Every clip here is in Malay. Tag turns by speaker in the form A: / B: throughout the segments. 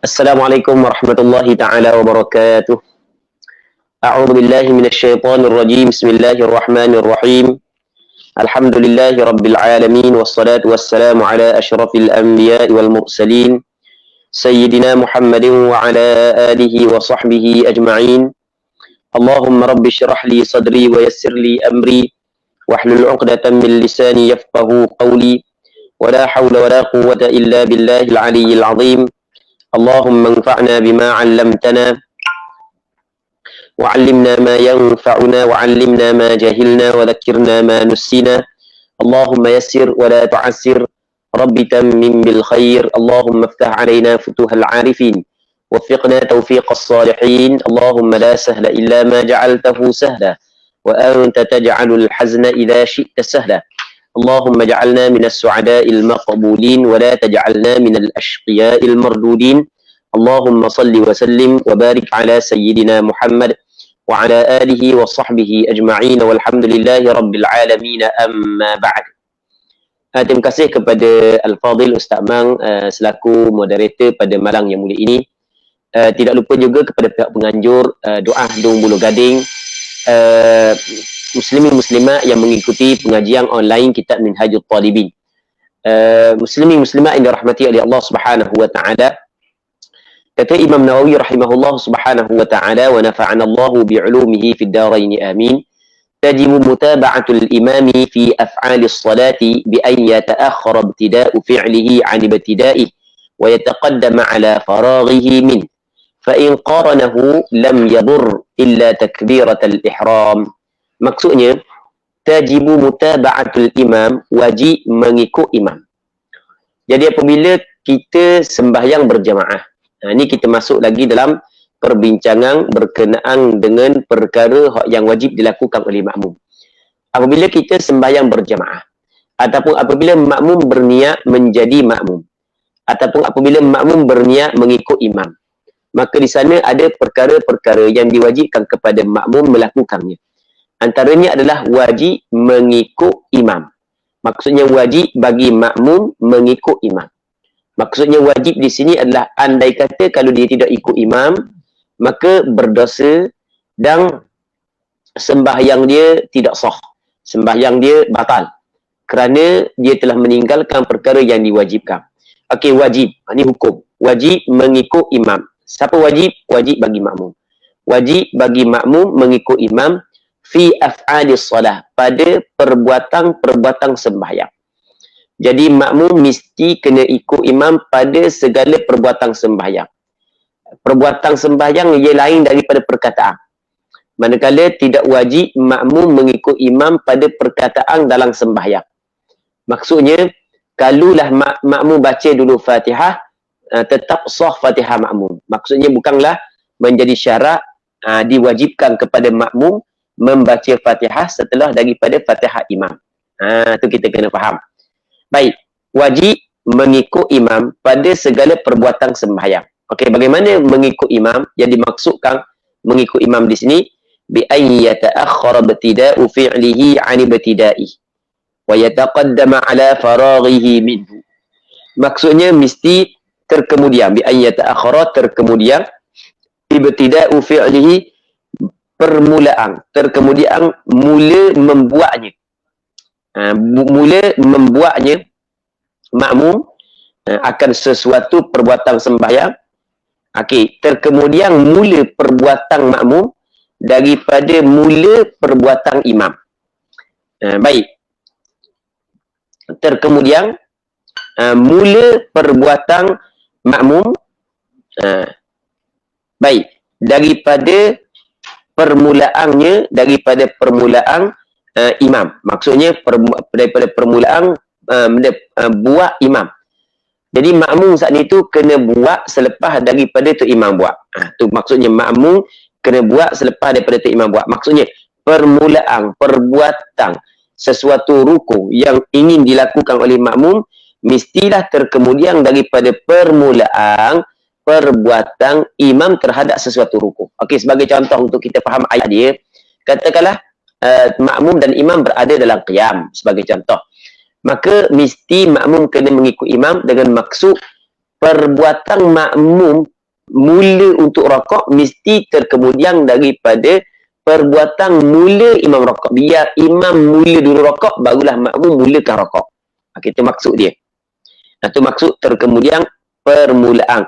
A: Assalamualaikum warahmatullahi taala wabarakatuh. A'udzu billahi minasyaitonir rajim. Bismillahirrahmanirrahim. Alhamdulillahi rabbil alamin wassalatu wassalamu ala asyrafil anbiya'i wal mursalin sayyidina Muhammadin wa ala alihi wa sahbihi ajma'in. Allahumma rabbi shrah li sadri wa yassir li amri wahlul 'uqdatam min lisani yafqahu qawli. Wa la hawla wa la quwwata illa billahil aliyyil 'azim. Allahumma anfa'na bima 'allamtana وعلمنا ما ينفعنا وعلمنا ما جهلنا وذكرنا ما نسينا اللهم يسر ولا تعسر رب تمم بالخير اللهم افتح علينا فتوح العارفين وفقنا توفيق الصالحين اللهم لا سهل إلا ما جعلته سهلا وأنت تجعل الحزن إذا شئت سهلا اللهم اجعلنا من السعداء المقبولين ولا تجعلنا من الأشقياء المردودين اللهم صل وسلم وبارك على سيدنا محمد وعلى آله وصحبه أجمعين walhamdulillahi rabbil alamin amma ba'd. Terima kasih kepada Al-Fadhil Ustaz Mang selaku moderator pada malam yang mulia ini. Tidak lupa juga kepada pihak penganjur doa Dung Bulu Gading, muslimin muslimat yang mengikuti pengajian online kitab Minhajul Talibin. Muslimin muslimat yang dirahmati oleh Allah Subhanahu wa taala. Kata Imam Nawawi rahimahullah subhanahu wa ta'ala wa nafa'ana Allahu bi'ulumihi fid darain amin. Tajibu mutaba'atul imami fi af'alis salati bi an yata'akhkhara ibtida'u fi'lihi 'an ibtida'ihi wa yataqaddama 'ala faraghihi min. Fa in qaranahu lam yadur illa takbiratul ihram. Maksudnya tajibu mutaba'atul imam, wajib mengikut imam. Jadi apabila kita sembahyang berjamaah, ini kita masuk lagi dalam perbincangan berkenaan dengan perkara yang wajib dilakukan oleh makmum. Apabila kita sembahyang berjamaah, ataupun apabila makmum berniat menjadi makmum, ataupun apabila makmum berniat mengikut imam, maka di sana ada perkara-perkara yang diwajibkan kepada makmum melakukannya. Antaranya adalah wajib mengikut imam. Maksudnya wajib bagi makmum mengikut imam. Maksudnya wajib di sini adalah andai kata kalau dia tidak ikut imam, maka berdosa dan sembahyang dia tidak sah. Sembahyang dia batal. Kerana dia telah meninggalkan perkara yang diwajibkan. Okey, wajib. Ini hukum. Wajib mengikut imam. Siapa wajib? Wajib bagi makmum. Wajib bagi makmum mengikut imam fi af'alis salah, pada perbuatan-perbuatan sembahyang. Jadi makmum mesti kena ikut imam pada segala perbuatan sembahyang. Perbuatan sembahyang ia lain daripada perkataan. Manakala tidak wajib makmum mengikut imam pada perkataan dalam sembahyang. Maksudnya, kalulah makmum baca dulu Fatihah, tetap sah Fatihah makmum. Maksudnya bukanlah menjadi syarat diwajibkan kepada makmum membaca Fatihah setelah daripada Fatihah imam. Itu kita kena faham. Baik, wajib mengikut imam pada segala perbuatan sembahyang. Okey, bagaimana mengikut imam? Yang dimaksudkan mengikut imam di sini bi ay yata'akhkhara ibtida'u fi'lihi 'an ibtida'ihi wa yataqaddama 'ala faraghihi minhu. Maksudnya mesti terkemudian, bi ay yata'akhkhara terkemudian, ibtida'u fi'lihi permulaan, terkemudian mula membuatnya. Mula membuatnya makmum akan sesuatu perbuatan sembahyang. Okey, terkemudian mula perbuatan makmum daripada mula perbuatan imam. Baik. Terkemudian mula perbuatan makmum baik, daripada permulaannya, daripada permulaan imam. Maksudnya daripada permulaan buat imam. Jadi makmum saat itu kena buat selepas daripada tu imam buat. Tu maksudnya makmum kena buat selepas daripada tu imam buat. Maksudnya permulaan perbuatan sesuatu rukun yang ingin dilakukan oleh makmum mestilah terkemudian daripada permulaan perbuatan imam terhadap sesuatu rukun. Okey, sebagai contoh untuk kita faham ayat dia, katakanlah makmum dan imam berada dalam qiyam sebagai contoh, maka mesti makmum kena mengikut imam dengan maksud perbuatan makmum mula untuk rokok mesti terkemudian daripada perbuatan mula imam rokok. Biar imam mula dulu rokok, barulah makmum mulakan rokok. Itu maksud dia. Itu maksud terkemudian permulaan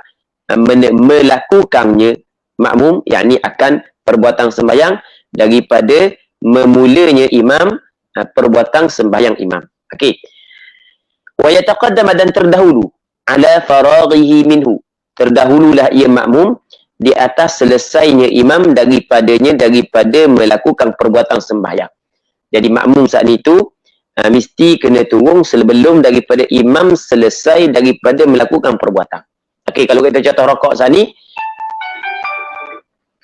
A: melakukannya makmum, yakni akan perbuatan sembahyang daripada memulanya imam perbuatan sembahyang imam. Okey. Wa yataqaddama, dan terdahulu ala faraghihi minhu, terdahululah ia makmum di atas selesainya imam daripada melakukan perbuatan sembahyang. Jadi makmum saat itu mesti kena turun sebelum daripada imam selesai daripada melakukan perbuatan. Okey, kalau kita contoh rokok saat ni,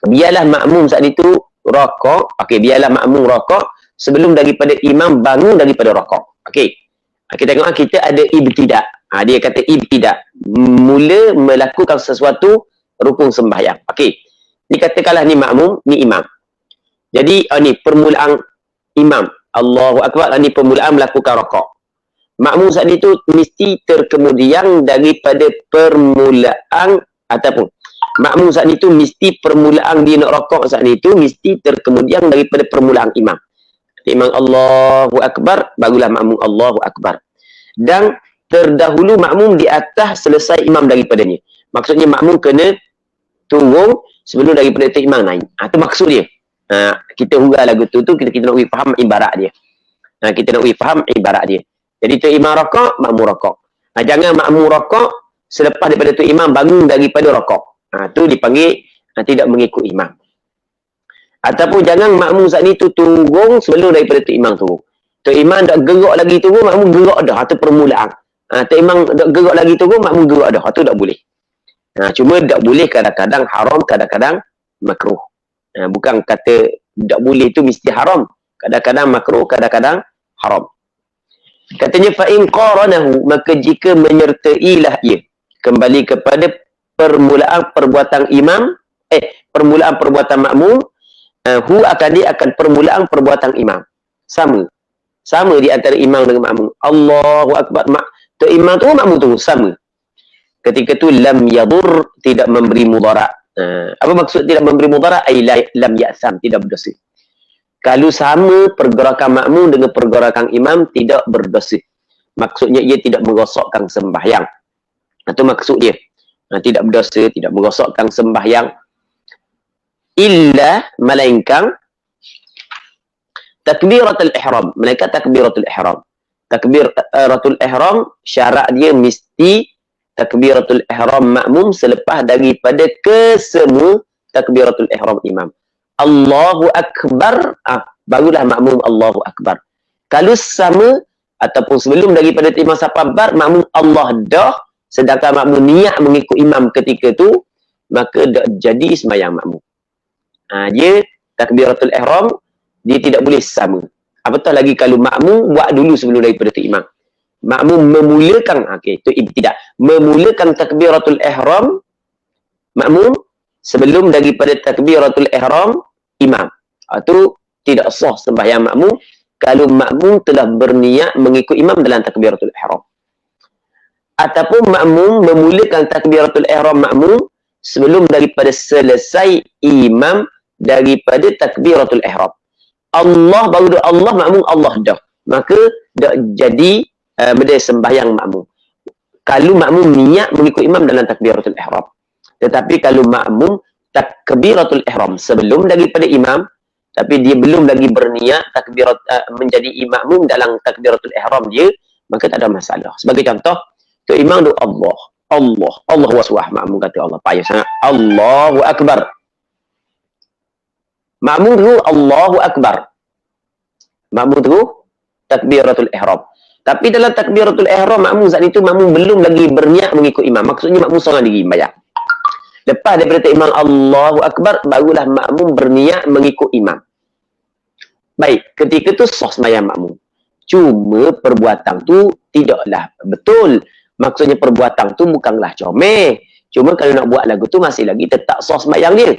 A: biarlah makmum saat itu rokok. Okey, biarlah makmum rokok sebelum daripada imam bangun daripada rokok. Okey. Kita tengok kita ada ibtidak. Dia kata ibtidak, mula melakukan sesuatu rukun sembahyang. Okey. Ni katakanlah ni makmum, ni imam. Jadi ni permulaan imam. Allahu akbar, ni permulaan melakukan rokok. Makmum saat itu mesti terkemudian daripada permulaan, ataupun makmum saat itu mesti permulaan dia nak rokok saat itu mesti terkemudian daripada permulaan imam. Imam Allahu akbar, barulah makmum Allahu akbar. Dan terdahulu makmum di atas selesai imam daripadanya. Maksudnya makmum kena turun sebelum daripada itu imam naik. Itu maksud dia. Kita hurah lagu tu kita nak faham ibarat dia. Kita nak faham ibarat dia. Jadi tu imam rokok, makmum rokok. Jangan makmum rokok selepas daripada tu imam bangun daripada rokok. Tu dipanggil tidak mengikut imam. Ataupun jangan makmum saat ni tu turun sebelum daripada tu imam turun. Tu imam dah gerak lagi turun, makmum gerak dah. Itu permulaan. Tu imam dah gerak lagi turun, makmum gerak dah. Itu tak boleh. Cuma tak boleh kadang-kadang haram, kadang-kadang makruh. Bukan kata tak boleh tu mesti haram. Kadang-kadang makruh, kadang-kadang haram. Katanya fa'in qaranahu, maka jika menyertailah ia kembali kepada permulaan perbuatan imam, permulaan perbuatan makmum, dia akan permulaan perbuatan imam. Sama di antara imam dengan makmum. Allahu akbar. Tu imam tu, makmum tu sama. Ketika tu lam yadur, tidak memberi mudarat. Apa maksud tidak memberi mudarat? Lam ya'sam, tidak berdosa. Kalau sama pergerakan makmum dengan pergerakan imam, tidak berdosa. Maksudnya ia tidak merosakkan sembahyang. Itu maksud dia. Tidak berdosa, tidak merosakkan sembahyang. Illa, melainkan takbiratul ihram. Melainkan takbiratul ihram. Takbiratul ihram, syarat dia mesti takbiratul ihram makmum selepas daripada kesemua takbiratul ihram imam. Allahu akbar, barulah makmum Allahu akbar. Kalau sama ataupun sebelum daripada imam sahabat, makmum Allah dah, sedangkan makmum niat mengikut imam ketika tu, maka dah jadi sembahyang makmum. Dia takbiratul ihram, dia tidak boleh sama. Apatah lagi kalau makmum buat dulu sebelum daripada tu imam. Makmum memulakan, itu ibtidak. Memulakan takbiratul ihram makmum sebelum daripada takbiratul ihram imam. Itu tidak sah sembahyang makmum kalau makmum telah berniat mengikut imam dalam takbiratul ihram. Ataupun makmum memulakan takbiratul ihram makmum sebelum daripada selesai imam daripada takbiratul ihram. Allah baru Allah, makmum Allah dah. Maka dah jadi benda sembahyang makmum. Kalau makmum niat mengikut imam dalam takbiratul ihram. Tetapi kalau makmum takbiratul ihram sebelum daripada imam, tapi dia belum lagi berniat takbirat menjadi makmum dalam takbiratul ihram dia, maka tak ada masalah. Sebagai contoh, tu imam doa Allah, Allahu waswah, makmum kata Allah, payah sangat, Allahu akbar. Makmum tu Allahu akbar. Makmum tu takbiratul ihram. Tapi dalam takbiratul ihram makmum saat itu makmum belum lagi berniat mengikut imam. Maksudnya makmum seorang diri bayar. Lepas daripada imam Allahu akbar, barulah makmum berniat mengikut imam. Baik, ketika tu sah sembahyang makmum. Cuma perbuatan tu tidaklah betul. Maksudnya perbuatan tu bukanlah comel. Cuma kalau nak buat lagu tu masih lagi tetap sah sembahyang dia.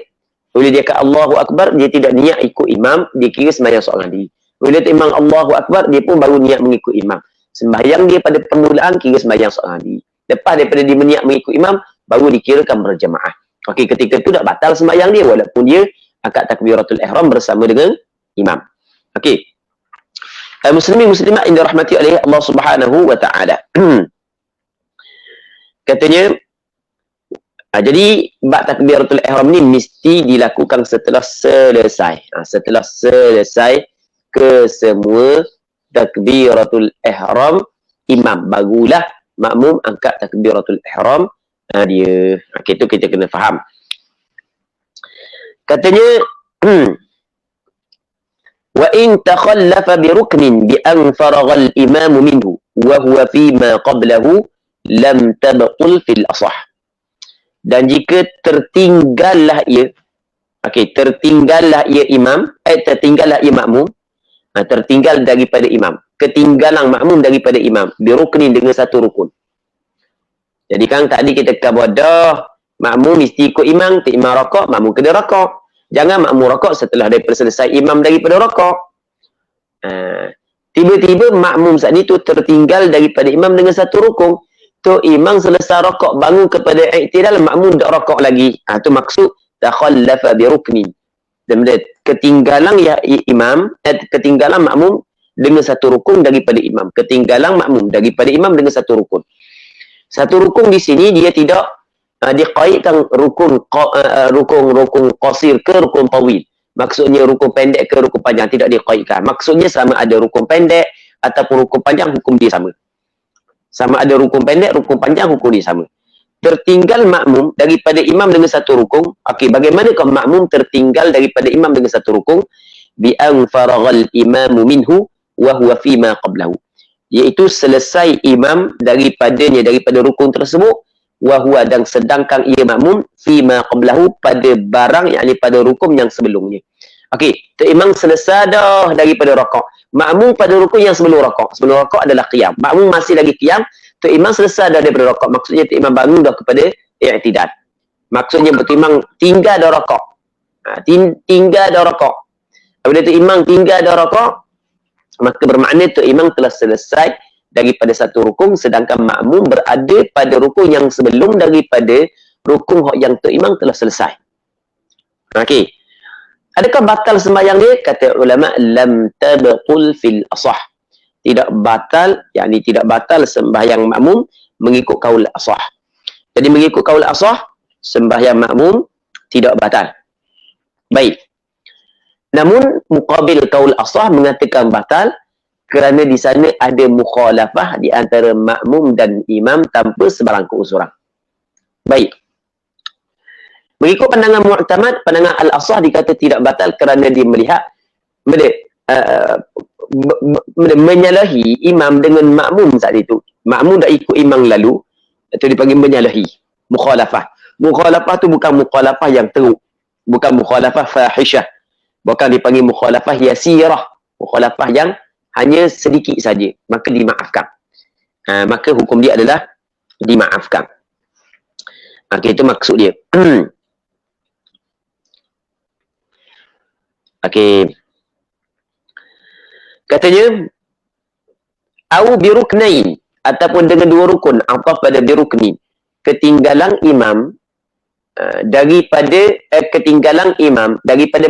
A: Bila dia kata Allahu akbar, dia tidak niat ikut imam, dia kira sembahyang seorang diri. Bila imam Allahu akbar, dia pun baru niat mengikut imam. Sembahyang dia pada permulaan kira sembahyang seorang diri. Lepas daripada dia niat mengikut imam, baru dikirakan berjemaah. Okey, ketika itu tak batal sembahyang dia walaupun dia angkat takbiratul ihram bersama dengan imam. Okey. Muslimin muslimat yang dirahmati oleh Allah Subhanahu wa taala. Katanya jadi bab takbiratul ihram ni mesti dilakukan setelah selesai. Setelah selesai kesemua takbiratul ihram imam, barulah makmum angkat takbiratul ihram dia. Okey, itu kita kena faham. Katanya wa in takhallafa bi ruknin bi an faragha al-imam minhu wa huwa fi ma qablahu lam tabtul fil asah. Dan jika tertinggallah ia, okey, tertinggallah ia imam, tertinggallah ia makmum, tertinggal daripada imam, ketinggalan makmum daripada imam bi ruknin dengan satu rukun. Jadi kan tadi kita kata dah makmum mesti ikut imam, imam rakaat, makmum kena rakaat. Jangan makmum rakaat setelah daripada selesai imam daripada rakaat. Tiba-tiba makmum saat itu tertinggal daripada imam dengan satu rukun. Tu imam selesai rakaat bangun kepada i'tidal, makmum dak rakaat lagi. Tu maksud takhallafa bi rukni. Dan ketinggalan ya imam, ketinggalan makmum dengan satu rukun daripada imam. Ketinggalan makmum daripada imam dengan satu rukun. Satu rukun di sini dia tidak diqaidkan rukun qasir ke rukun tawil. Maksudnya rukun pendek ke rukun panjang, tidak diqaidkan. Maksudnya sama ada rukun pendek ataupun rukun panjang, hukum dia sama. Sama ada rukun pendek, rukun panjang, hukum dia sama. Tertinggal makmum daripada imam dengan satu rukun. Okey, bagaimanakah makmum tertinggal daripada imam dengan satu rukun? Bi an faraghal imamu minhu wa huwa fi ma qablahu. Iaitu selesai imam daripada rukun tersebut, wahwa dan sedangkan ia makmum fima qablahu pada barang yakni pada rukun yang sebelumnya. Okey, tu imam selesai dah daripada rakaat. Makmum pada rukun yang sebelum rakaat. Sebelum rakaat adalah qiyam. Makmum masih lagi qiyam, tu imam selesai dah daripada rakaat. Maksudnya tu imam bangun dah kepada i'tidal. Maksudnya tu imam tinggal dah rakaat. Tinggal dah rakaat. Apabila tu imam tinggal dah rakaat, maka bermakna tu imam telah selesai daripada satu rukun, sedangkan makmum berada pada rukun yang sebelum daripada rukun yang tu imam telah selesai. Okey. Adakah batal sembahyang dia? Kata ulama, lam tabqul fil asah. Tidak batal, yakni tidak batal sembahyang makmum mengikut kaul asah. Jadi mengikut kaul asah, sembahyang makmum tidak batal. Baik. Namun muqabil kaul asah mengatakan batal kerana di sana ada mukhalafah di antara makmum dan imam tanpa sebarang keuzuran. Baik. Mengikut pandangan mu'tamad, pandangan al-asah dikata tidak batal kerana dia melihat menyalahi imam dengan makmum saat itu. Makmum dah ikut imam lalu, itu dipanggil menyalahi, mukhalafah. Mukhalafah tu bukan mukhalafah yang teruk, bukan mukhalafah fahishah. Bukan dipanggil mukhalafah yasirah, mukhalafah yang hanya sedikit saja, maka dimaafkan. Maka hukum dia adalah dimaafkan. Okey, itu maksud dia. Okey. Katanya au biruknain, ataupun dengan dua rukun, ataf pada birukni, ketinggalan imam daripada ketinggalan imam daripada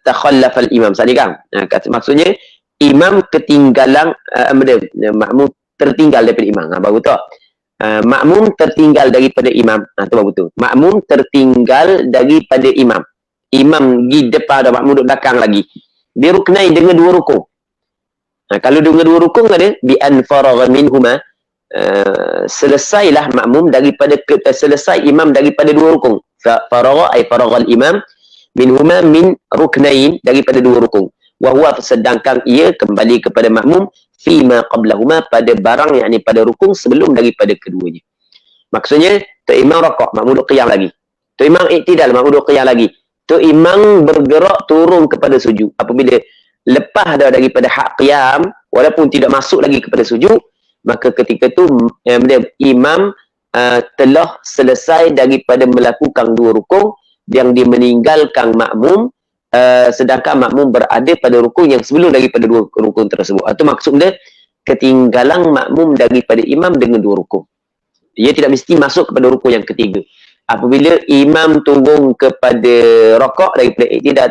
A: takhallafal imam tadi kan, maksudnya imam ketinggalan makmum tertinggal daripada imam, baru tu makmum tertinggal daripada imam, tu baru tu makmum tertinggal daripada imam di depan ada, makmum duduk belakang lagi, biruknai dengan dua rukun. Kalau dengan dua rukun ada bi an faragha minhuma, selesailah makmum daripada selesai imam daripada dua rukun. Faragha ay faraghal imam minhuma min ruknain, daripada dua rukun. Wa huwa, sedangkan ia kembali kepada makmum fima qablahuma, pada barang yakni pada rukun sebelum daripada keduanya. Maksudnya tu imam rakaat, makmum duduk qiyam lagi. Tu imam i'tidal, makmum duduk qiyam lagi. Tu imam bergerak turun kepada sujud. Apabila lepas dah daripada hak qiyam, walaupun tidak masuk lagi kepada sujud, maka ketika tu imam telah selesai daripada melakukan dua rukun yang dimeninggalkan makmum, sedangkan makmum berada pada rukun yang sebelum daripada dua rukun tersebut. Itu maksudnya ketinggalan makmum daripada imam dengan dua rukun. Dia tidak mesti masuk kepada rukun yang ketiga. Apabila imam turun kepada rokok daripada iktidal,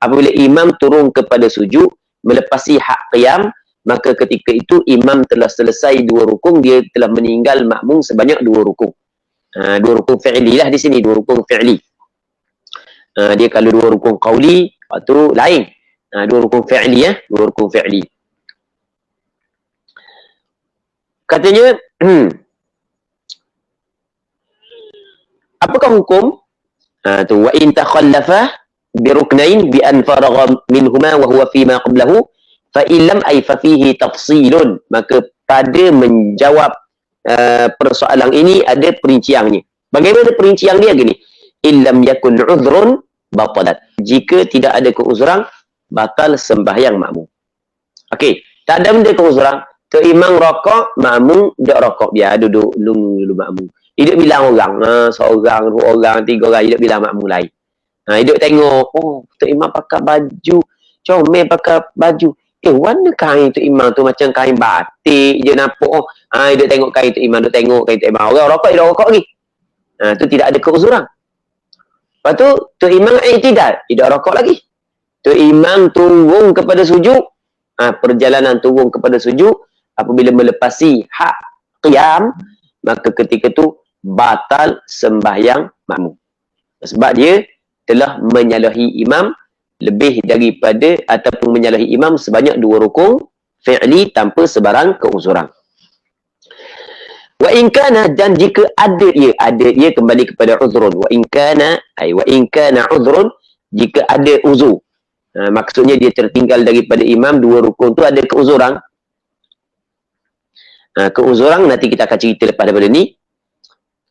A: apabila imam turun kepada sujud melepasi hak qiyam, maka ketika itu imam telah selesai 2 rukun, dia telah meninggal makmum sebanyak 2 rukun. 2 rukun fi'li lah di sini, 2 rukun fi'li. Dia kalau 2 rukun qauli, itu lain. 2 rukun fi'li 2 rukun fi'li. Katanya, apakah hukum? Tu wa in takhallafa bi ruknain bi an faragha minhuma wa huwa fi ma qablahu fa illam ay fa fihi tafsilun. Maka pada menjawab persoalan ini ada perinciannya. Bagaimana perincian dia gini? Illam yakun udhrun batalat. Jika tidak ada keuzuran, batal sembahyang makmum. Okey, tak ada benda keuzuran. Tu imam rokok, makmum tak rokok, biar duduk dulu makmum. Hidup bilang orang, seorang, 2 orang, 3 orang, hidup bilang makmum lain. Hidup tengok, oh, tu imam pakai baju, comel pakai baju. Warna kain tu imam tu macam kain batik je nampak. Oh, hidup tengok kain tu imam, duk tengok kain tu imam. Orang rokok, dia rokok lagi. Tu tidak ada keuzuran. Lepas tu imam tidak rokok lagi. Tu imam turun kepada sujud, perjalanan turun kepada sujud, apabila melepasi hak qiyam, maka ketika itu batal sembahyang makmum. Sebab dia telah menyalahi imam lebih daripada ataupun menyalahi imam sebanyak 2 rukun fi'li tanpa sebarang keuzuran. Wa in kana, dan jika ada ia kembali kepada uzrun. Wa in kana uzrun, jika ada uzur. Maksudnya dia tertinggal daripada imam 2 rukun tu ada keuzuran. Keuzuran nanti kita akan cerita lepas daripada ni.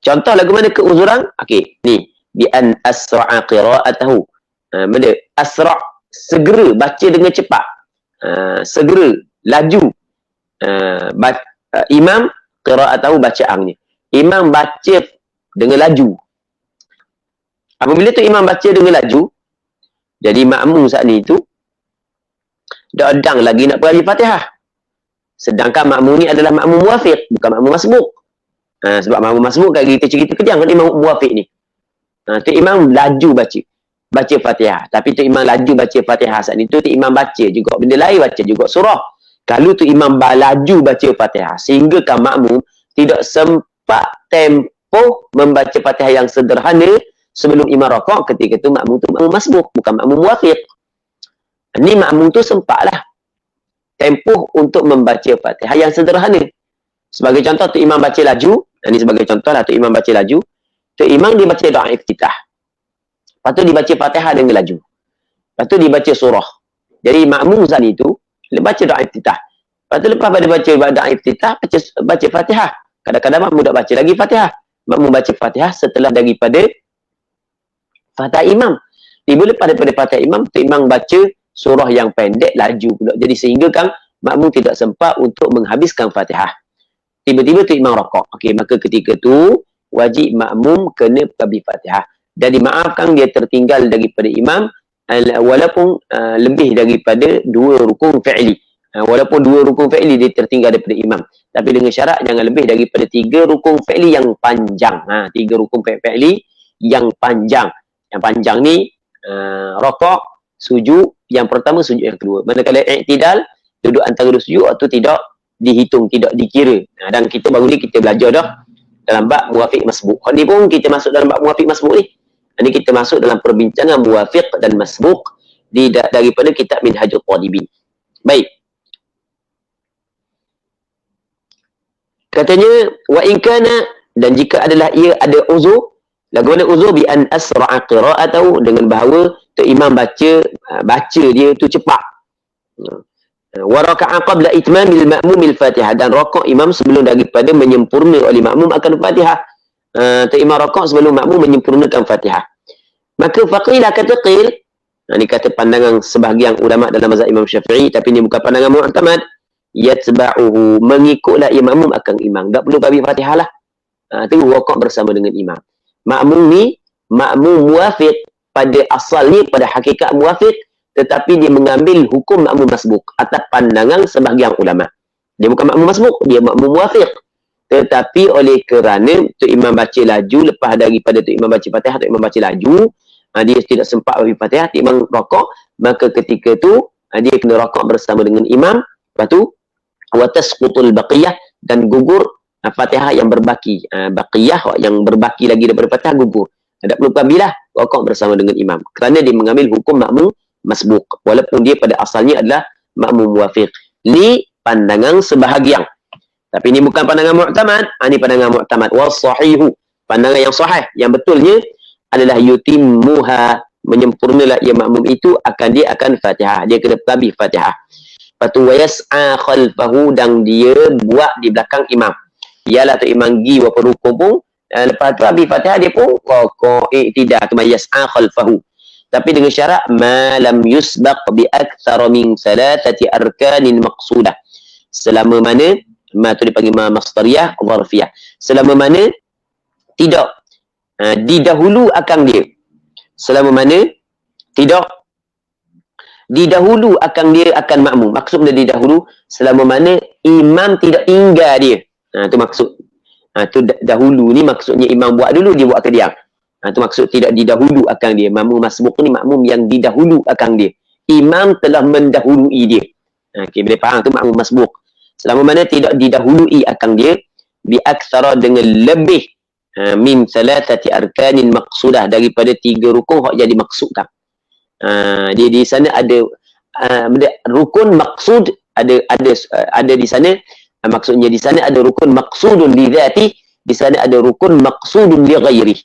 A: Contoh lagu mana keuzuran? Okey, ni bi an asra'a qira'atahu. Benda asra', segera baca dengan cepat. Segera laju. Imam qira'atahu, bacaannya. Imam baca dengan laju. Apabila tu imam baca dengan laju, jadi makmum saat ni tu dah edang lagi nak beraji Fatihah. Sedangkan makmum ni adalah makmum muwafiq, bukan makmum masbuk. Sebab makmum masbuk kan kita cerita kejang kan imam muwafiq ni. Tu imam laju baca Fatihah. Tapi tu imam laju baca Fatihah saat ni tu imam baca juga benda lain, baca juga surah. Kalau tu imam laju baca Fatihah sehingga kan makmum tidak sempat tempoh membaca Fatihah yang sederhana sebelum imam rakaat, ketika tu makmum masbuk, bukan makmum muwafiq. Ni makmum tu sempatlah tempoh untuk membaca Fatihah yang sederhana. Sebagai contoh, tu imam baca laju. Ini sebagai contoh lah, tu imam baca laju. Tu imam dia baca doa iftitah. Lepas tu dibaca Fatihah dengan laju. Lepas tu dibaca surah. Jadi makmum saat itu dia baca doa iftitah. Lepas tu lepas pada baca doa iftitah, baca Fatihah. Kadang-kadang makmum tak baca lagi Fatihah. Makmum baca Fatihah setelah daripada Fatihah imam. Bila daripada Fatihah imam, tu imam baca surah yang pendek laju pula. Jadi sehingga kan makmum tidak sempat untuk menghabiskan Fatihah. Tiba-tiba tu imam rakaat. Okey, maka ketika tu wajib makmum kena babi Fatihah. Dan dimaafkan dia tertinggal daripada imam walaupun lebih daripada 2 rukun fi'li. Walaupun 2 rukun fi'li dia tertinggal daripada imam. Tapi dengan syarat jangan lebih daripada 3 rukun fi'li yang panjang. 3 rukun fi'li yang panjang. Yang panjang ni rakaat, sujud yang pertama, sujud yang kedua. Manakala i'tidal, duduk antara 2 sujud atau tidak dihitung, tidak dikira. Dan kita baru ni kita belajar dah dalam bab muwafiq masbuk. Ni pun kita masuk dalam bab muwafiq masbuk ni. Ini kita masuk dalam perbincangan muwafiq dan masbuk daripada kitab Minhajul Talibin. Baik. Katanya wa in kana, dan jika adalah ia ada uzur, lagu mana uzur? Bi an asra'a qira'atahu, dengan bahawa tu imam baca dia tu cepat. Wa raka'a qabla itmamil ma'mumil Fatihah, dan rakaat imam sebelum daripada menyempurna oleh makmum akan Fatihah. Tu imam rakaat sebelum makmum menyempurnakan Fatihah. Maka faqila, kata qil, ini kata pandangan sebahagian ulama dalam mazhab Imam Syafi'i, tapi ini bukan pandangan mu'tamad. Yatba'uhu, mengikutlah makmum akan imam, tak perlu babi Fatihah lah. Tu rakaat bersama dengan imam. Makmum ni makmum muwafiq pada asalnya, pada hakikat muwafiq, tetapi dia mengambil hukum makmum masbuk atas pandangan sebahagian ulama. Dia bukan makmum masbuk, dia makmum muwafiq. Tetapi oleh kerana Tok Imam baca laju, lepas daripada Tok Imam baca Fatihah, Tok Imam baca laju, dia tidak sempat bagi Fatihah, Tok Imam rokok, maka ketika tu dia kena rokok bersama dengan imam. Lepas tu wa tasqutul baqiyah, dan gugur Fatihah yang berbaki. Baqiyah yang berbaki lagi daripada Fatihah gugur. Tak perlu kabilah, rokok bersama dengan imam. Kerana dia mengambil hukum makmum masbuk, walaupun dia pada asalnya adalah makmum muwafiq. Li pandangan sebahagian. Tapi ini bukan pandangan mu'tamad. Ini pandangan mu'tamad. Was-sahihu. Pandangan yang sahih, yang betulnya adalah yutimmuha. Menyempurnalah ia makmum itu, dia akan Fatihah. Dia kena tabih Fatihah. Lepas tu wayas'a khalfahu, dan dia buat di belakang imam. Ialah tu imam gi wa perukun pun. Lepas tu habis Fatihah dia pun rokok i'tidal. Tu yas'a khalfahu. Tapi dengan syarat ma lam yusbaq bi aktsara min salatati arkanin maqsudah. Selama mana ma tu dipanggil ma masdariyah dharfiyah. Selama mana tidak didahulu akan dia. Selama mana tidak didahulu akan dia akan makmum. Maksudnya didahulu selama mana imam tidak tinggal dia. Tu maksud. Tu dahulu ni maksudnya imam buat dulu, dia buat ke dia. Tu maksud tidak didahulu akan dia. Makmum masbuk ni makmum yang didahulu akan dia. Imam telah mendahului dia. Okey, boleh faham tu makmum masbuk. Selama mana tidak didahului akan dia, bi aktsara dengan lebih min salatati arkanin maqsudah, daripada 3 rukun hak jadi maksudkan. Dia di sana ada rukun maksud, ada di sana. Maksudnya di sana ada rukun maksudun li dzati, di sana ada rukun maksudun li ghairi.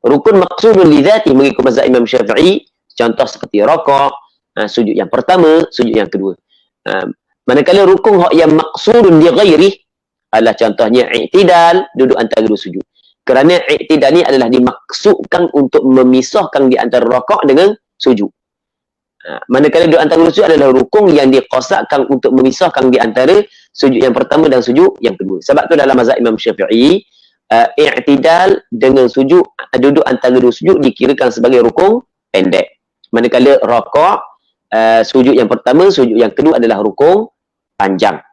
A: Rukun maksudun li dzati mengikut mazhab Imam Syafi'i, contoh seperti rakaat, sujud yang pertama, sujud yang kedua. Manakala rukun hak yang maksudun li ghairi adalah contohnya i'tidal, duduk antara dua sujud. Kerana i'tidal ni adalah dimaksudkan untuk memisahkan di antara rakaat dengan sujud. Manakala duduk antara dua sujud adalah rukun yang diqasakkan untuk memisahkan di antara sujud yang pertama dan sujud yang kedua. Sebab tu dalam mazhab Imam Syafi'i, i'tidal dengan sujud, duduk antara dua sujud dikirakan sebagai rukun pendek. Manakala rakaat, sujud yang pertama, sujud yang kedua adalah rukun panjang.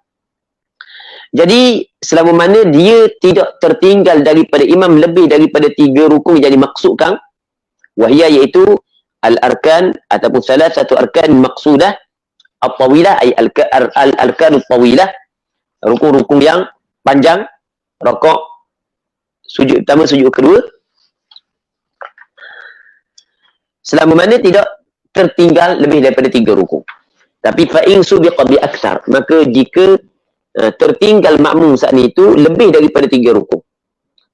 A: Jadi selama mana dia tidak tertinggal daripada imam lebih daripada 3 rukun yang dimaksudkan, wahia iaitu al-arkan ataupun salah satu arkan maqsudah at-tawilah, ay al-arkan at-tawilah, rukun-rukun yang panjang, rakaat, sujud pertama, sujud kedua, selama mana tidak tertinggal lebih daripada 3 rukun. Tapi fa in subiqa bi aktsar, maka jika tertinggal makmum saat itu lebih daripada 3 rukun,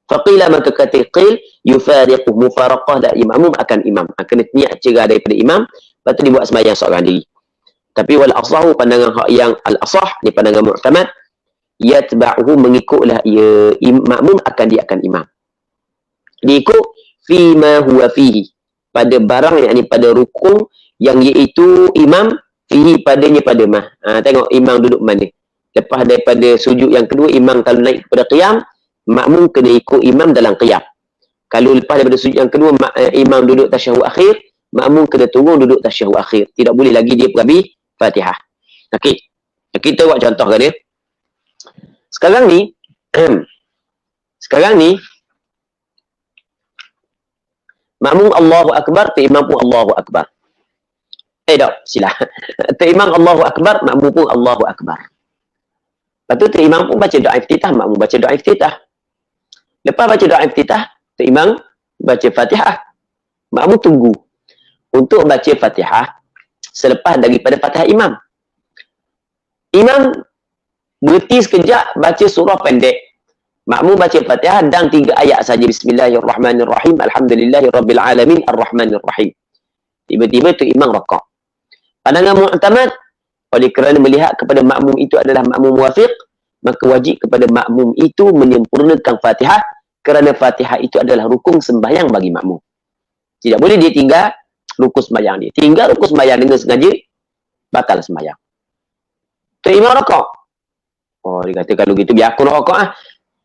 A: faqila, maka kata qil yufariqu, mufaraqah dari makmum akan imam. Kena niat cerah daripada imam, lepas tu dibuat sembahyang seorang diri. Tapi wal asahu, pandangan hak yang al asah ni pandangan mu'tamad, yatba'uhu, mengikutlah ia makmum akan dia akan imam. Diikut fi ma huwa fihi, pada barang yakni pada rukun yang iaitu imam fihi, padanya pada mah. Tengok imam duduk mana. Lepas daripada sujud yang kedua, imam kalau naik kepada qiyam, makmum kena ikut imam dalam qiyam. Kalau lepas daripada sujud yang kedua, imam duduk tasyahud akhir, makmum kena turun duduk tasyahud akhir. Tidak boleh lagi dia pergi Fatihah. Okey. Kita buat contoh kan dia. Sekarang ni makmum Allahu Akbar, imam pun Allahu Akbar. Tak, silap. Imam Allahu Akbar, makmum pun Allahu Akbar. Lepas tu imam pun baca doa iftitah, makmum baca doa iftitah. Lepas baca doa iftitah, imam baca Fatihah. Makmum tunggu untuk baca Fatihah selepas daripada Fatihah imam. Imam berhenti sekejap baca surah pendek. Makmum baca Fatihah dan 3 ayat saja. Bismillahirrahmanirrahim. Alhamdulillahirabbil alamin arrahmanirrahim. Tiba-tiba tu imam rakaat. Pandangan mu'tamad, oleh kerana melihat kepada makmum itu adalah makmum muwafiq, maka wajib kepada makmum itu menyempurnakan Fatihah, kerana Fatihah itu adalah rukun sembahyang bagi makmum. Tidak boleh dia tinggal rukun sembahyang dia. Tinggal rukun sembahyang dengan sengaja, batal sembahyang. Tu imam rakaat. Oh, dia kata kalau gitu biar aku nak rakaat.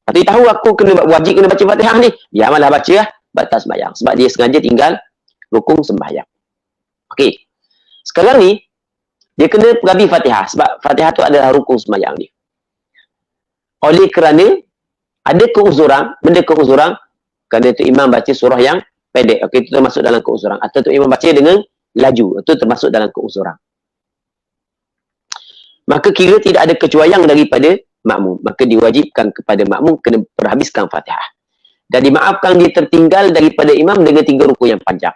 A: Tapi tahu aku kena wajib kena baca Fatihah ni, dia malah baca lah, batal sembahyang. Sebab dia sengaja tinggal rukun sembahyang. Okey. Sekarang ni dia kena pergi Fatihah, sebab Fatihah tu adalah rukun sembahyang dia. Oleh kerana Ada keuzuran, benda keuzuran, kerana tu imam baca surah yang pendek. Okey, itu termasuk dalam keuzuran. Atau tu imam baca dengan laju, itu termasuk dalam keuzuran. Maka kira tidak ada kecuaian daripada makmum. Maka diwajibkan kepada makmum kena berhabiskan Fatihah. Dan dimaafkan dia tertinggal daripada imam dengan 3 rukun yang panjang.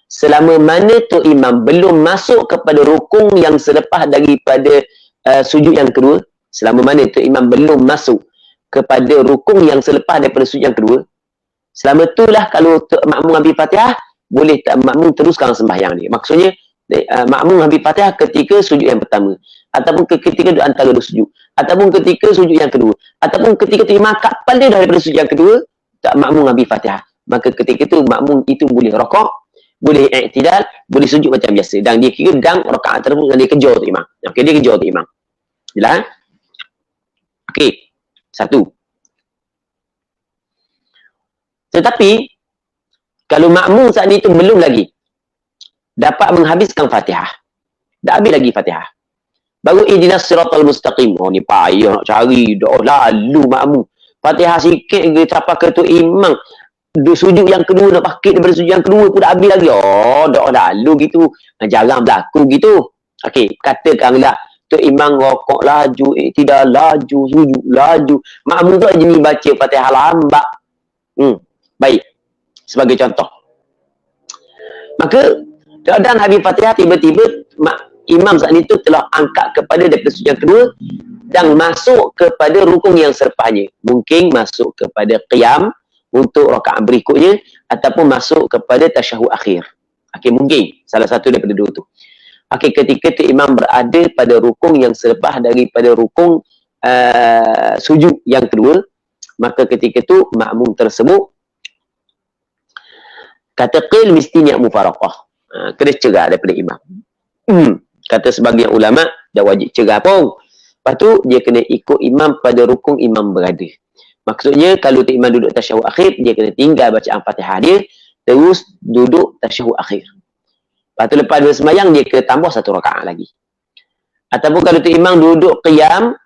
A: Selama mana tu imam belum masuk kepada rukun yang selepas daripada sujud yang kedua, selama mana tu imam belum masuk kepada rukun yang selepas daripada sujud yang kedua, selama itulah kalau makmum ambil Fatihah, boleh makmum teruskan sembahyang dia. Maksudnya makmum ambil Fatihah ketika sujud yang pertama, ataupun ketika antara 2 sujud, ataupun ketika sujud yang kedua, ataupun ketika tu imam angkat kepala daripada sujud yang kedua, tak makmum ambil Fatihah. Maka ketika itu makmum itu boleh rokok, boleh i'tidal, boleh sujud macam biasa. Dan dia kira gang rakaat tersebut dan dia kejar tu imam. Okey, dia kejar tu imam. Jelas? Okey. 1. Tetapi kalau makmum saat itu belum lagi dapat menghabiskan Fatihah, dah habis lagi Fatihah, baru ihdinas siratal mustaqim. Oh, ni payah nak cari, dah lalu makmum Fatihah sikit ke sampai ke tu imam sujud yang kedua, nak pakit daripada sujud yang kedua pun dah habis lagi. Oh, dah lalu gitu. Jarang berlaku gitu. Okey, katakanlah tu imam rokok laju, tidak laju, sujud laju, makmum tu jenis baca Fatihah lambat. Baik. Sebagai contoh. Maka keadaan habis Fatihah, tiba-tiba imam saat itu telah angkat kepada daripada sujud yang kedua dan masuk kepada rukun yang selepasnya. Mungkin masuk kepada qiyam untuk rakaat berikutnya, ataupun masuk kepada tasyahud akhir. Okey, mungkin salah satu daripada 2 tu. Okey, ketika tu imam berada pada rukun yang selepas daripada rukun sujud yang kedua, maka ketika tu makmum tersebut kata qil mesti niat mufaraqah. Kena cerai daripada imam. Kata sebagian ulama, dah wajib cerai pun. Lepas tu dia kena ikut imam pada rukun imam berada. Maksudnya kalau tu imam duduk tasyahud akhir, dia kena tinggal bacaan Fatihah dia, terus duduk tasyahud akhir. Lepas tu lepas dia sembahyang, dia kena tambah 1 rakaat lagi. Ataupun kalau tu imam duduk qiyam,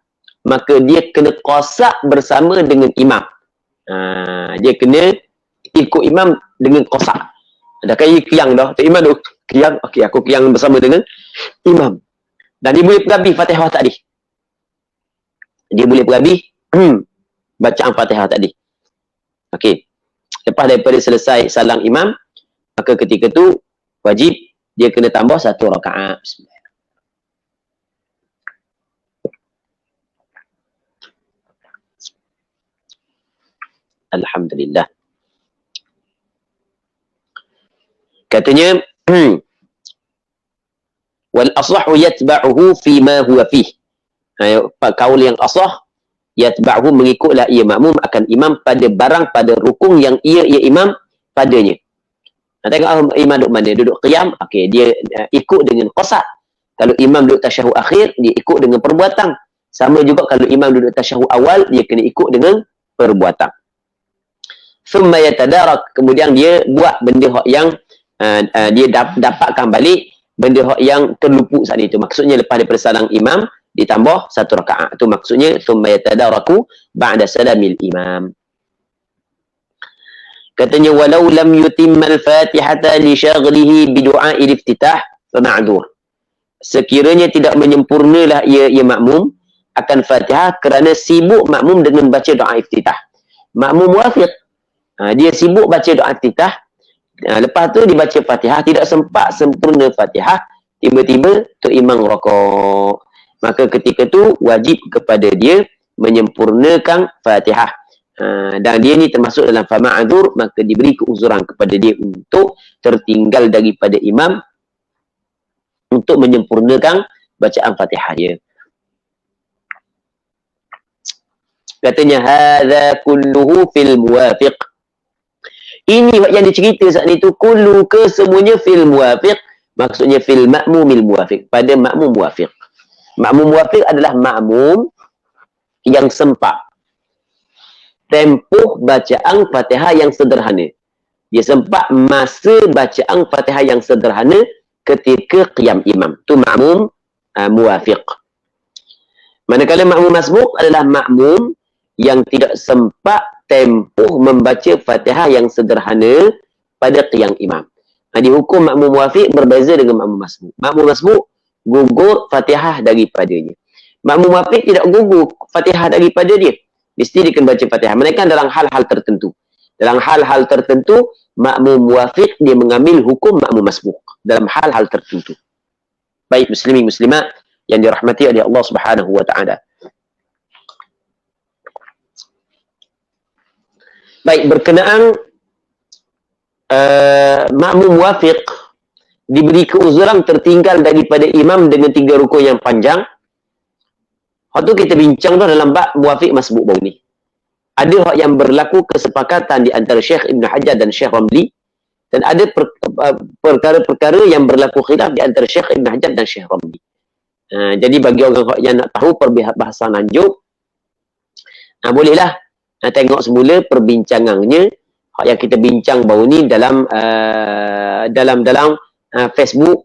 A: maka dia kena qasak bersama dengan imam. Dia kena ikut imam dengan qasak. Dah kaya qiyam dah, tu imam duduk qiyam, okey aku qiyam bersama dengan imam. Dan dia boleh perhabis Fatihah tadi. Dia boleh perhabis bacaan Fatihah tadi. Okey. Lepas daripada selesai salam imam, maka ketika tu wajib dia kena tambah 1 rakaat. Alhamdulillah. Katanya wal asahhu yatba'uhu fi ma huwa fih. Kaul yang asah, yatba'uhu mengikutlah ia makmum akan imam pada barang pada rukun yang ia imam padanya. Tengok imam duduk mana? Duduk qiyam, okey, dia ikut dengan qasak. Kalau imam duduk tasyahud akhir, dia ikut dengan perbuatan. Sama juga kalau imam duduk tasyahud awal, dia kena ikut dengan perbuatan. Thumma yatadarak, kemudian dia buat benda yang dia dapatkan balik benda yang terlupu saat itu. Maksudnya lepas daripada salam imam ditambah 1 rakaat. Itu maksudnya thumma yatadaraku ba'da salamil imam. Katanya walau lam yutimmal fatihata li syaghlihi bi du'a'il iftitah fa ma'dzur. Sekiranya tidak menyempurnalah ia makmum akan Fatihah kerana sibuk makmum dengan baca doa iftitah. Makmum muafiq, dia sibuk baca doa iftitah, lepas tu dibaca Fatihah, tidak sempat sempurna Fatihah, tiba-tiba tu imam rokok. Maka ketika tu wajib kepada dia menyempurnakan Fatihah. Dan dia ni termasuk dalam fa ma'dzur, maka diberi keuzuran kepada dia untuk tertinggal daripada imam untuk menyempurnakan bacaan Fatihah dia. Katanya hadza kulluhu fil muwafiq. Ini yang dicerita saat itu kullu ke semuanya fil muwafiq, maksudnya fil ma'mumil muwafiq, pada makmum muwafiq. Makmum muwafiq adalah makmum yang sempat tempoh bacaan Fatihah yang sederhana. Dia sempat masa bacaan Fatihah yang sederhana ketika qiyam imam. Tu makmum muwafiq. Manakala makmum masbuk adalah makmum yang tidak sempat tempuh membaca Fatihah yang sederhana pada qiyam imam. Dihukum makmum muwafiq berbeza dengan makmum masbuk. Makmum masbuk gugur Fatihah daripadanya. Makmum muwafiq tidak gugur Fatihah daripada dia. Mesti dia kena baca Fatihah. Mereka dalam hal-hal tertentu. Dalam hal-hal tertentu, makmum muwafiq dia mengambil hukum makmum masbuk. Dalam hal-hal tertentu. Baik muslimin muslimat yang dirahmati oleh Allah Subhanahu wa taala. Baik, berkenaan makmum muwafiq diberi keuzuran tertinggal daripada imam dengan 3 rukun yang panjang. Hak tu kita bincang tu dalam bab muwafiq masbuk baru ni. Ada hak yang berlaku kesepakatan di antara Syekh Ibn Hajar dan Syekh Ramli, dan ada perkara-perkara yang berlaku khilaf di antara Syekh Ibn Hajar dan Syekh Ramli. Jadi bagi orang yang nak tahu perbahasan lanjut, bolehlah tengok semula perbincangannya hak yang kita bincang baru ni dalam Facebook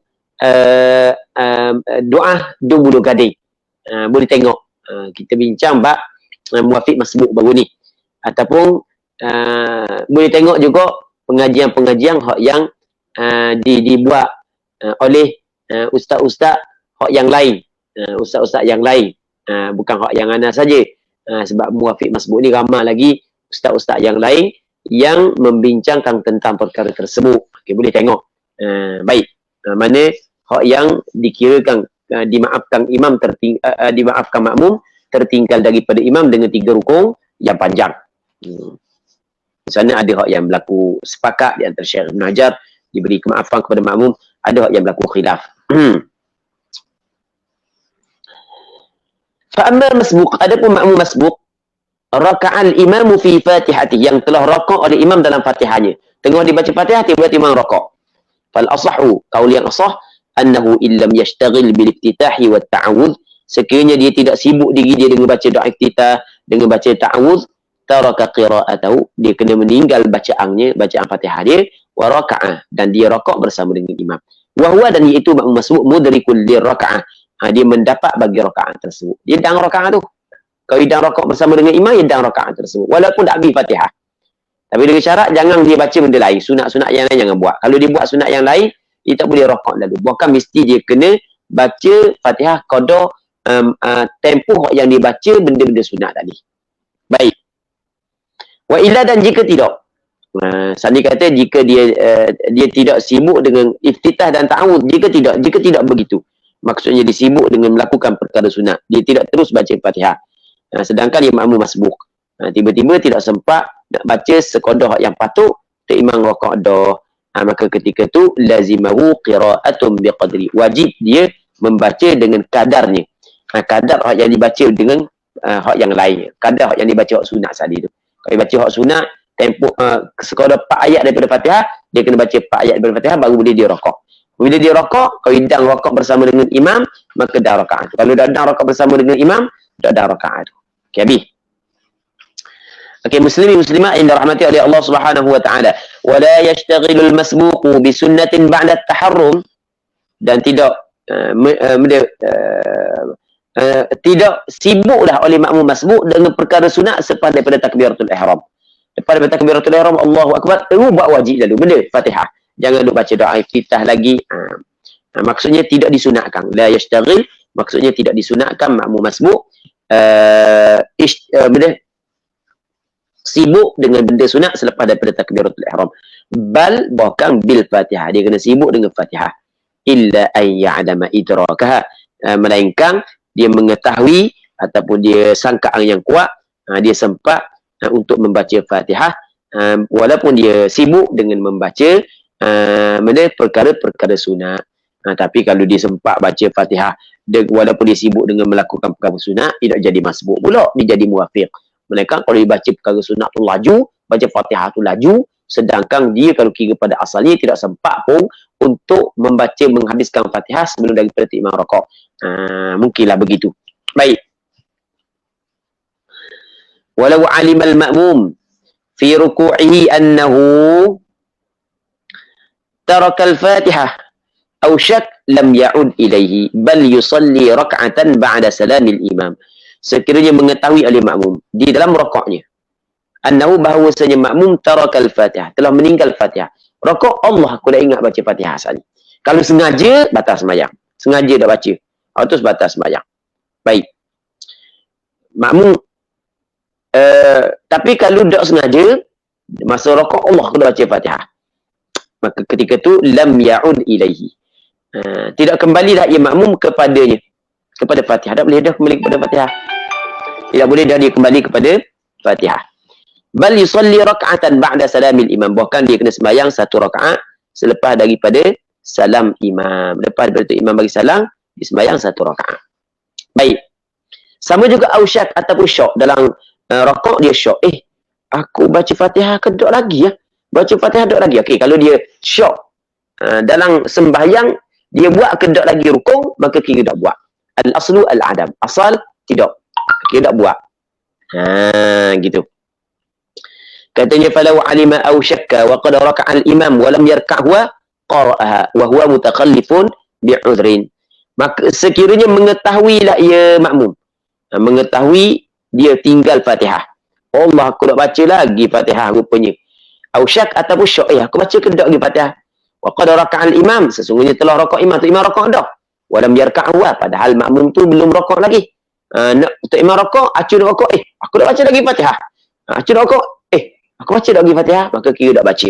A: doa 20 gading. Boleh tengok kita bincang bab muwafiq masbuk baru ni, ataupun boleh tengok juga pengajian-pengajian hak yang dibuat oleh ustaz-ustaz hak yang lain, ustaz-ustaz yang lain, bukan hak yang ana saja. Sebab muwafiq masbuk ni ramai lagi ustaz-ustaz yang lain yang membincangkan tentang perkara tersebut. Okay, boleh tengok. Baik, mana hak yang dikirakan dimaafkan imam dimaafkan makmum tertinggal daripada imam dengan 3 rukun yang panjang. Di sana ada hak yang berlaku sepakat di antara Syekh Ibn Hajar diberi kemaafan kepada makmum, ada hak yang berlaku khilaf. Fa'amma masbuk, adapun makmum masbuk, raka'al imamu fi fatihati, yang telah raka' oleh imam dalam fatihahnya. Tengah dibaca fatihah, tiba-tiba imam raka'. Fal asahu, qaul yang asah, annahu illam yashtaghil bil iftitahi wat ta'awudz, sekiranya dia tidak sibuk diri dia dengan baca doa iftitah, dengan baca ta'awudz, taraka qira'atahu, dia kena meninggal bacaannya, bacaan fatihah dia, wa raka'ah, dan dia raka' bersama dengan imam. Wa huwa, dan iaitu makmum masbuk, mudrikul lir raka'ah, dia mendapat bagi rakaat tersebut. Dia dang rakaat tu. Kalau dia dang rakaat bersama dengan imam, dia dang rakaat tersebut. Walaupun tak habis Fatihah. Tapi dengan syarat jangan dia baca benda lain. Sunat-sunat yang lain jangan buat. Kalau dia buat sunat yang lain, dia tak boleh rakaat lalu. Bahkan mesti dia kena baca Fatihah qada tempoh yang dia baca benda-benda sunat tadi. Baik. Wa illa, dan jika tidak. Sani kata jika dia tidak sibuk dengan iftitah dan ta'awudz, jika tidak begitu. Maksudnya dia sibuk dengan melakukan perkara sunat. Dia tidak terus baca Fatihah. Sedangkan dia makmum masbuk. Tiba-tiba tidak sempat nak baca sekadar yang patut, imam rakaat dah. Maka ketika tu lazimahu qira'atun biqadri. Wajib dia membaca dengan kadarnya. Kadar hak yang dibaca dengan hak yang lain. Kadar hak yang dibaca hak sunat tadi tu. Kalau dia baca hak sunat, tempoh sekadar 4 ayat daripada Fatihah, dia kena baca 4 ayat daripada Fatihah baru boleh dia rakaat. Bila dia rakaat, kalau dia rakaat bersama dengan imam, maka dah rakaat. Kalau dah rakaat bersama dengan imam, dah rakaat. Okey, habis. Okey, muslimin muslimat yang dirahmati oleh Allah Subhanahu wa taala. Wa la yashtaghilul masbuqu bi sunnatin ba'da at-taharrum, dan tidak tidak sibuklah oleh makmum masbuk dengan perkara sunat selepas daripada takbiratul ihram. Lepas daripada takbiratul ihram, Allahu akbar, buat wajib lalu benda Fatihah. Jangan duk baca doa iftitah lagi. Maksudnya tidak disunatkan. La yashtaghil, maksudnya tidak disunatkan makmum masbuk sibuk dengan benda sunat selepas daripada takbiratul ihram. Bal, bahkan bil Fatihah, dia kena sibuk dengan Fatihah. Illa an ya'lama idrakaha, melainkan dia mengetahui ataupun dia sangkaan yang kuat, dia sempat untuk membaca Fatihah, walaupun dia sibuk dengan membaca perkara-perkara sunat. Tapi kalau dia sempat baca Fatihah, walaupun dia sibuk dengan melakukan perkara sunat, tidak jadi masbuk pula, dia jadi muwafiq. Melainkan kalau dia baca perkara sunat tu laju, baca Fatihah tu laju, sedangkan dia kalau kira pada asalnya tidak sempat pun untuk membaca menghabiskan Fatihah sebelum daripada imam rakaat. Mungkinlah begitu. Baik. Walau alimal ma'mum fi ruku'ihi annahu taraka al-Fatihah aw syak lam ya'ud ilaihi bal yusalli rak'atan ba'da salamil imam. sekiranya mengetahui oleh makmum di dalam rakaatnya annahu bahawasanya makmum tarakal Fatihah, telah meninggal Fatihah. Rakaat Allah aku dah ingat baca Fatihah asal. Kalau sengaja batal sembahyang. Sengaja dah baca. Terus batal sembahyang. Baik. Makmum tapi kalau tak sengaja masa rakaat Allah aku dah baca Fatihah. Maka ketika tu lam ya'ud ilaihi. Tidak kembali dah ia makmum kepadanya. Kepada Fatihah. Tak boleh dah kembali kepada Fatihah. Tidak boleh dah dia kembali kepada Fatihah. Bal yusalli raka'atan ba'da salamil imam. Bahkan dia kena sembahyang satu rakaat selepas daripada salam imam. Lepas daripada imam bagi salam, dia sembahyang satu rakaat. Baik. Sama juga ausyak ataupun syok. Dalam rakaat dia syok. Aku baca Fatihah ke dok lagi ya? Baca Fatihah dok lagi. Okey, kalau dia syok dalam sembahyang, dia buat ke dok lagi rukuk, maka kira tak buat. Al-aslu al-adam. Asal tidak. Kira tak buat. Gitu. Katanya falau alima aw syakka wa qad raka'a al-imam wa lam yarka' huwa qara'aha wa huwa mutakhallifun bi'udhrin. Maka sekiranya mengetahuilah ia makmum, mengetahui dia tinggal Fatihah. Allah aku nak baca lagi Fatihah rupanya. Aw syak ataupun syok, aku baca ke dak lagi Fatihah. Wa qad raka'a al-imam, sesungguhnya telah rakaat imam, tu imam rakaat dah. Wa lam yarka' huwa, padahal makmum tu belum rakaat lagi. Untuk imam rakaat, acu nak rakaat, aku nak baca lagi Fatihah. Acu nak rakaat, aku baca lagi Fatihah, maka kira tak baca.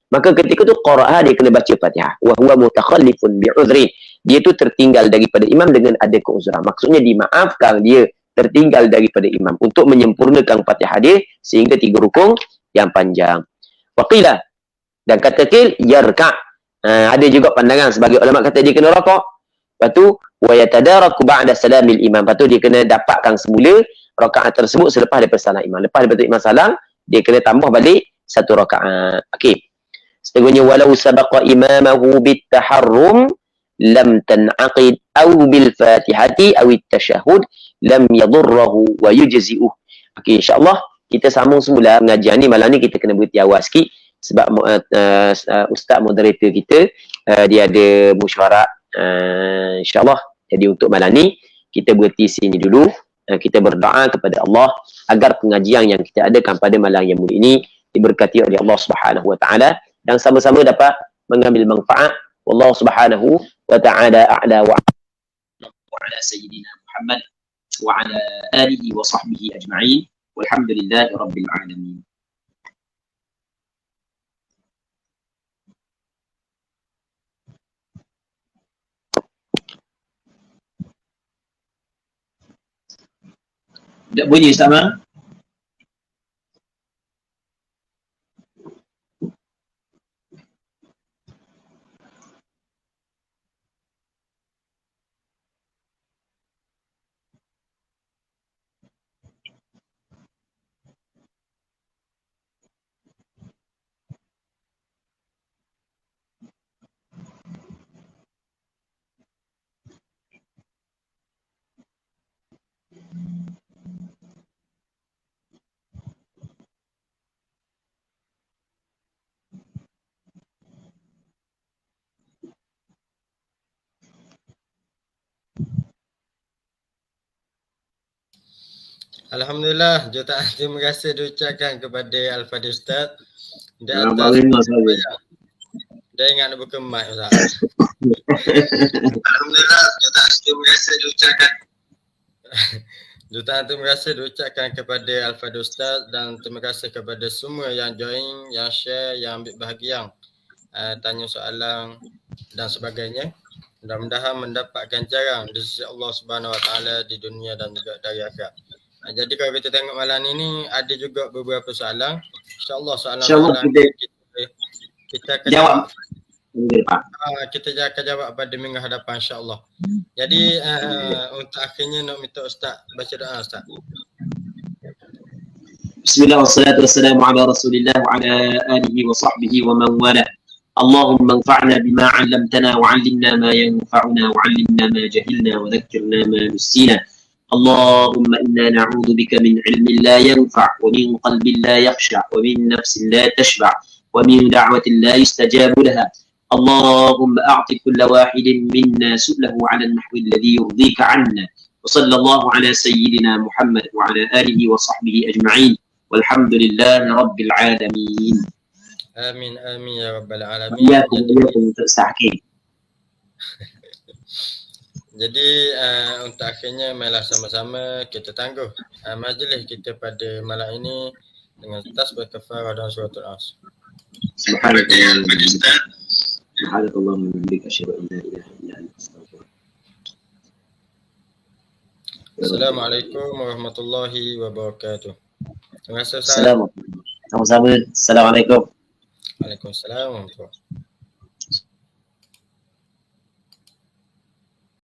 A: Maka ketika tu qara'ah dia kena baca Fatihah. Wa huwa mutakhallifun bi'udhrin. Dia tu tertinggal daripada imam dengan ada keuzran. Maksudnya dimaafkan dia tertinggal daripada imam untuk menyempurnakan Fatihah dia sehingga 3 rukun yang panjang. Waqila, dan kata qil yarka'. Ada juga pandangan sebagai ulama kata dia kena rakaat. Lepas tu wa yatadaraku ba'da salamil imam. Lepas tu dia kena dapatkan semula rakaat tersebut selepas daripada salam imam. Lepas daripada imam salam, dia kena tambah balik satu rakaat. Okey. Setengahnya walau sabaqa imamahu bitaharrum lam tan'aqid aw bil fatihati aw at-tashahhud lam yadurruhu wa yujzi'uh. Okey, insya-Allah kita sambung semula pengajian ni. Malam ni kita kena berhenti awal sikit sebab ustaz moderator kita dia ada mesyuarat insya-Allah. Jadi untuk malam ni kita berhenti sini dulu. Kita berdoa kepada Allah agar pengajian yang kita adakan pada malam yang mulia ini diberkati oleh Allah Subhanahu wa taala dan sama-sama dapat mengambil manfaat. Wallahu Subhanahu wa taala a'la wa ala sayyidina Muhammad wa ala alihi wa sahbihi ajma'in. Walhamdulillahi rabbil alamin. Tak bunyi sama.
B: Alhamdulillah, jutaan terima kasih diucapkan kepada Al-Fadhil Ustaz. Dia ingat nak buka mic Ustaz. Alhamdulillah, jutaan terima kasih diucapkan. Jutaan terima kasih diucapkan kepada Al-Fadhil Ustaz dan terima kasih kepada semua yang join, yang share, yang ambil bahagian, tanya soalan dan sebagainya. Mudah-mudahan mendapat ganjaran di sisi Allah Subhanahu Wa Taala di dunia dan juga dari akhirat. Jadi kalau kita tengok malam ini ada juga beberapa soalan. InsyaAllah soalan-soalan kita akan jawab. Kita akan jawab pada minggu hadapan insyaAllah. Jadi untuk akhirnya nak minta Ustaz baca doa Ustaz.
A: Bismillah wassalatu wassalamu ala rasulillah wa ala alihi wa sahbihi wa man wala. Allahumma anfa'na bima 'allamtana wa 'allimna ma yanfa'una wa 'allimna ma jahilna wa dhakkirna ma nusina. اللهم إنا نعوذ بك من علم لا ينفع ومن قلب لا يخشع ومن نفس لا تشبع ومن دعوة لا يستجاب لها. اللهم أعط كل واحد منا سؤله على النحو الذي يرضيك عنا Wassallallahu ala sayyidina Muhammad wa ala alihi wa sahbihi ajma'in. Walhamdulillahi rabbil alamin.
B: Amin amin ya rabbal alamin.
A: Iyakum untuk sahih.
B: Jadi untuk akhirnya marilah sama-sama kita tangguh majlis kita pada malam ini dengan tasbih kafarah dan suratul As.
A: Subhanallah wa bihamdihi asyhadu an la ilaha illa anta astaghfiruka.
B: Assalamualaikum warahmatullahi wabarakatuh. Terima kasih Ustaz.
A: Assalamualaikum. Sama-sama. Assalamualaikum.
B: Waalaikumsalam warahmatullahi wabarakatuh.